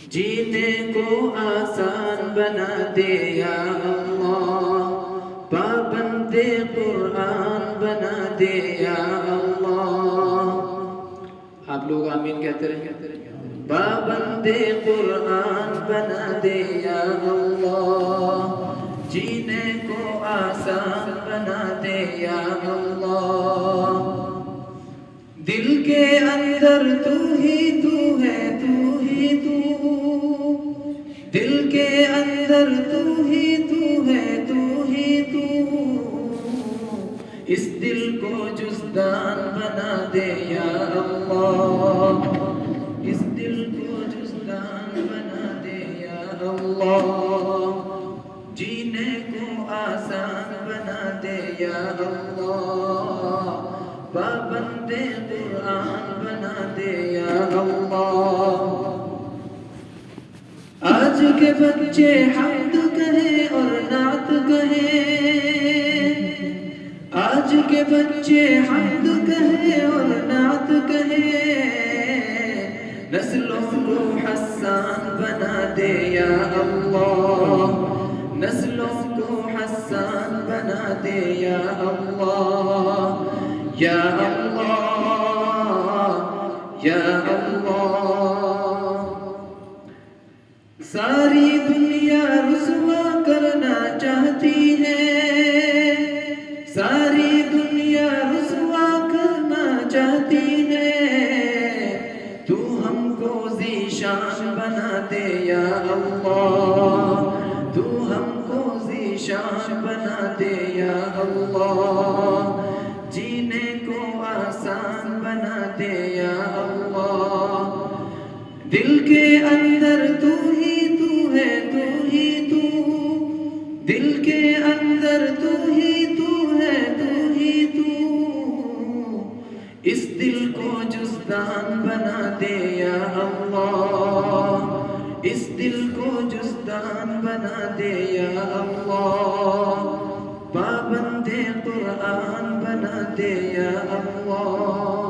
جینے کو آسان بنا دے یا اللہ، پابند قرآن بنا دے یا اللہ۔ آپ لوگ آمین کہتے رہے، پابند قرآن بنا دے یا اللہ، جینے کو آسان بنا دے یا اللہ۔ دل کے اندر تو ہی تو ہے، تو ہی تو، دل کے اندر تو ہی تو ہے، تو ہی تو، اس دل کو جزدان بنا دے یا اللہ، اس دل کو جزدان بنا دے یا اللہ، جینے کو آسان بنا دے یا اللہ، پابند قرآن بنا دے یا اللہ۔ آج کے بچے حمد کہیں اور نعت کہیں، آج کے بچے حمد کہیں اور نعت کہیں، نسلوں کو حسان بنا دے یا اللہ، نسلوں کو حسان بنا دے یا اللہ، یا اللہ، یا اللہ۔ ساری دنیا رسوا کرنا چاہتی ہے، ساری دنیا رسوا کرنا چاہتی ہے، تو ہم کو ذیشان بنا دے یا اللہ، تو ہم کو ذیشان بنا دے یا اللہ، جینے کو آسان بنا دے یا اللہ۔ دل کے اندر تو ہی تو ہے، تو ہی تو، دل کے اندر تو ہی تو ہے، تو ہی تو، اس دل کو جزدان بنا دے یا اللہ، اس دل کو جزدان بنا دے یا اللہ، پابند قرآن بنا دے یا اللہ۔